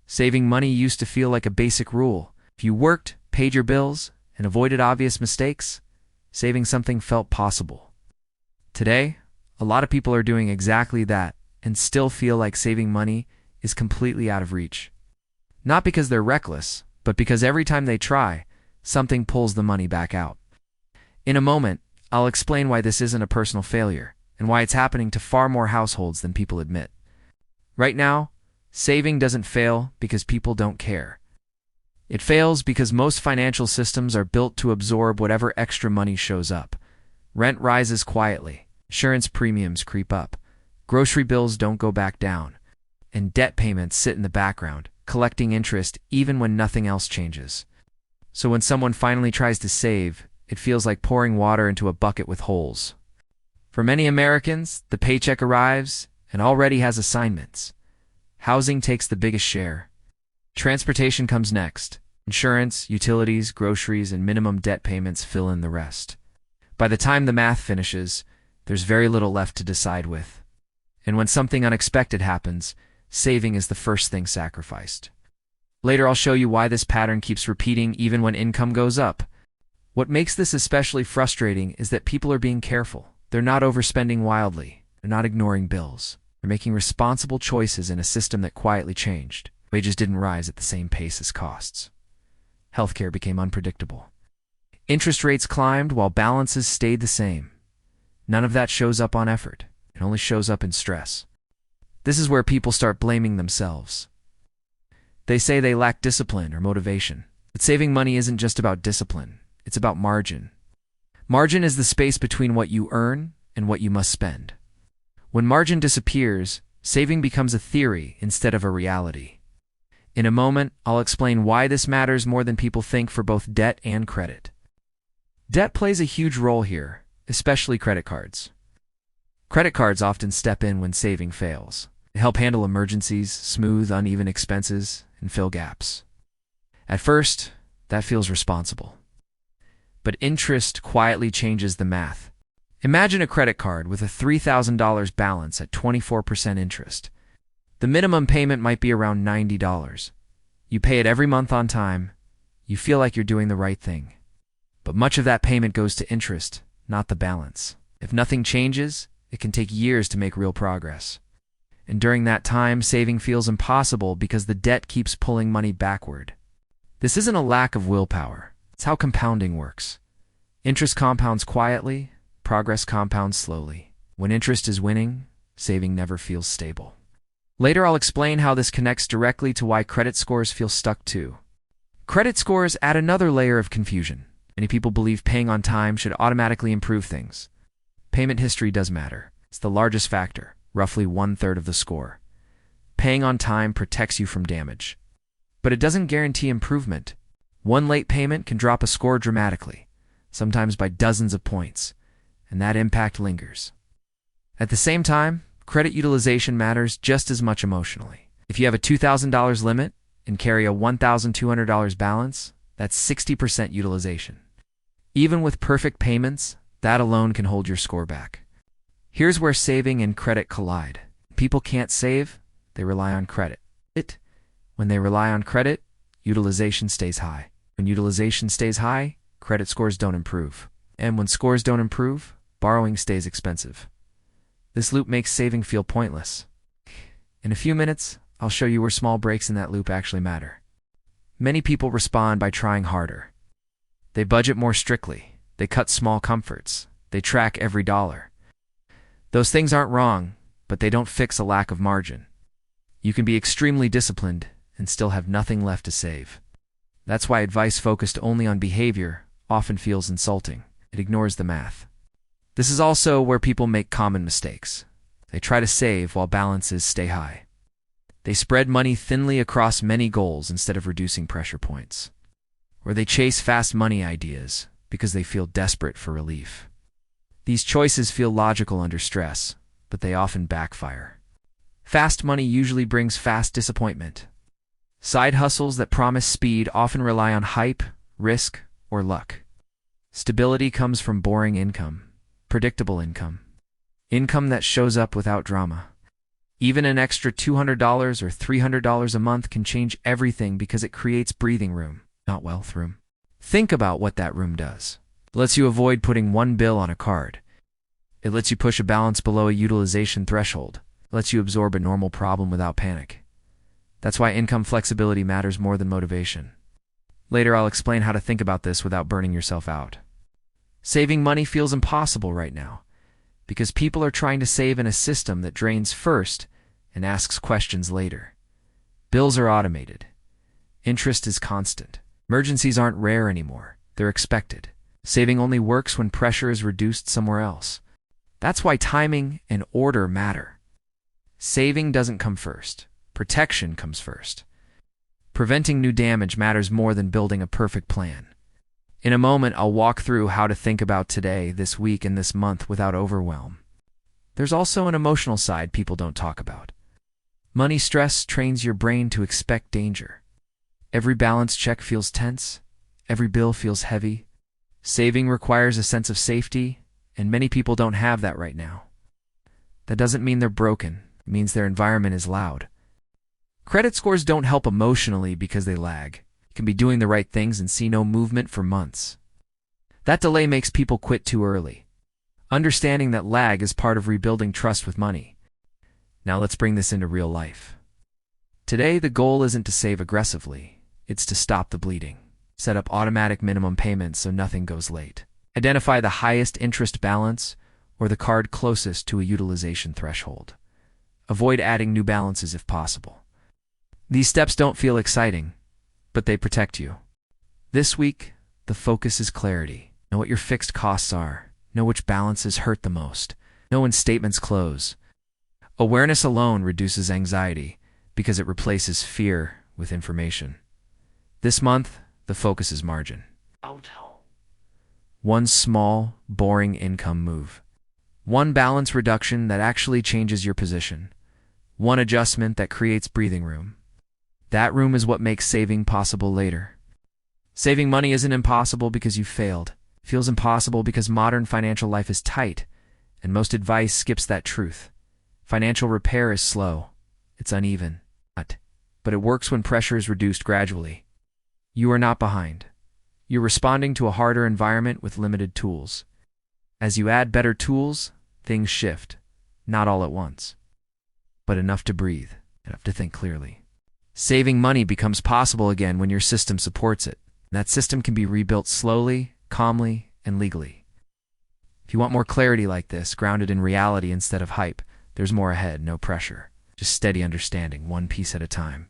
Saving money used to feel like a basic rule. If you worked, paid your bills, and avoided obvious mistakes, saving something felt possible. Today, a lot of people are doing exactly that and still feel like saving money is completely out of reach. Not because they're reckless, but because every time they try, something pulls the money back out. In a moment, I'll explain why this isn't a personal failure and why it's happening to far more households than people admit. Right now, saving doesn't fail because people don't care. It fails because most financial systems are built to absorb whatever extra money shows up. Rent rises quietly, insurance premiums creep up, grocery bills don't go back down, and debt payments sit in the background, collecting interest even when nothing else changes. So when someone finally tries to save, it feels like pouring water into a bucket with holes. For many Americans, the paycheck arrives and already has assignments. Housing takes the biggest share. Transportation comes next. Insurance, utilities, groceries, and minimum debt payments fill in the rest. By the time the math finishes, there's very little left to decide with. And when something unexpected happens, saving is the first thing sacrificed. Later I'll show you why this pattern keeps repeating even when income goes up. What makes this especially frustrating is that people are being careful. They're not overspending wildly. They're not ignoring bills. They're making responsible choices in a system that quietly changed. Wages didn't rise at the same pace as costs. Healthcare became unpredictable. Interest rates climbed while balances stayed the same. None of that shows up on effort. It only shows up in stress. This is where people start blaming themselves. They say they lack discipline or motivation. But saving money isn't just about discipline. It's about margin. Margin is the space between what you earn and what you must spend. When margin disappears, saving becomes a theory instead of a reality. In a moment, I'll explain why this matters more than people think for both debt and credit. Debt plays a huge role here, especially credit cards. Credit cards often step in when saving fails. They help handle emergencies, smooth uneven expenses, and fill gaps. At first, that feels responsible. But interest quietly changes the math. Imagine a credit card with a $3,000 balance at 24% interest. The minimum payment might be around $90. You pay it every month on time. You feel like you're doing the right thing. But much of that payment goes to interest, not the balance. If nothing changes, it can take years to make real progress. And during that time, saving feels impossible because the debt keeps pulling money backward. This isn't a lack of willpower. It's how compounding works. Interest compounds quietly, progress compounds slowly. When interest is winning, saving never feels stable. Later I'll explain how this connects directly to why credit scores feel stuck too. Credit scores add another layer of confusion. Many people believe paying on time should automatically improve things. Payment history does matter. It's the largest factor, roughly 1/3 of the score. Paying on time protects you from damage. But it doesn't guarantee improvement. One late payment can drop a score dramatically, sometimes by dozens of points, and that impact lingers. At the same time, credit utilization matters just as much emotionally. If you have a $2,000 limit and carry a $1,200 balance, that's 60% utilization. Even with perfect payments, that alone can hold your score back. Here's where saving and credit collide. People can't save, they rely on credit. When they rely on credit, utilization stays high. When utilization stays high, credit scores don't improve. And when scores don't improve, borrowing stays expensive. This loop makes saving feel pointless. In a few minutes, I'll show you where small breaks in that loop actually matter. Many people respond by trying harder. They budget more strictly. They cut small comforts. They track every dollar. Those things aren't wrong, but they don't fix a lack of margin. You can be extremely disciplined and still have nothing left to save. That's why advice focused only on behavior often feels insulting. It ignores the math. This is also where people make common mistakes. They try to save while balances stay high. They spread money thinly across many goals instead of reducing pressure points. Or they chase fast money ideas because they feel desperate for relief. These choices feel logical under stress, but they often backfire. Fast money usually brings fast disappointment. Side hustles that promise speed often rely on hype, risk, or luck. Stability comes from boring income, predictable income, income that shows up without drama. Even an extra $200 or $300 a month can change everything because it creates breathing room, not wealth room. Think about what that room does. It lets you avoid putting one bill on a card. It lets you push a balance below a utilization threshold. It lets you absorb a normal problem without panic. That's why income flexibility matters more than motivation. Later, I'll explain how to think about this without burning yourself out. Saving money feels impossible right now because people are trying to save in a system that drains first and asks questions later. Bills are automated. Interest is constant. Emergencies aren't rare anymore. They're expected. Saving only works when pressure is reduced somewhere else. That's why timing and order matter. Saving doesn't come first. Protection comes first. Preventing new damage matters more than building a perfect plan. In a moment, I'll walk through how to think about today, this week, and this month without overwhelm. There's also an emotional side people don't talk about. Money stress trains your brain to expect danger. Every balance check feels tense. Every bill feels heavy. Saving requires a sense of safety, and many people don't have that right now. That doesn't mean they're broken. It means their environment is loud. Credit scores don't help emotionally because they lag. You can be doing the right things and see no movement for months. That delay makes people quit too early. Understanding that lag is part of rebuilding trust with money. Now let's bring this into real life. Today, the goal isn't to save aggressively. It's to stop the bleeding. Set up automatic minimum payments so nothing goes late. Identify the highest interest balance or the card closest to a utilization threshold. Avoid adding new balances if possible. These steps don't feel exciting, but they protect you. This week, the focus is clarity. Know what your fixed costs are. Know which balances hurt the most. Know when statements close. Awareness alone reduces anxiety because it replaces fear with information. This month, the focus is margin. One small, boring income move. One balance reduction that actually changes your position. One adjustment that creates breathing room. That room is what makes saving possible later. Saving money isn't impossible because you failed. It feels impossible because modern financial life is tight, and most advice skips that truth. Financial repair is slow. It's uneven. But it works when pressure is reduced gradually. You are not behind. You're responding to a harder environment with limited tools. As you add better tools, things shift. Not all at once, but enough to breathe, enough to think clearly. Saving money becomes possible again when your system supports it. That system can be rebuilt slowly, calmly, and legally. If you want more clarity like this, grounded in reality instead of hype, there's more ahead, no pressure. Just steady understanding, one piece at a time.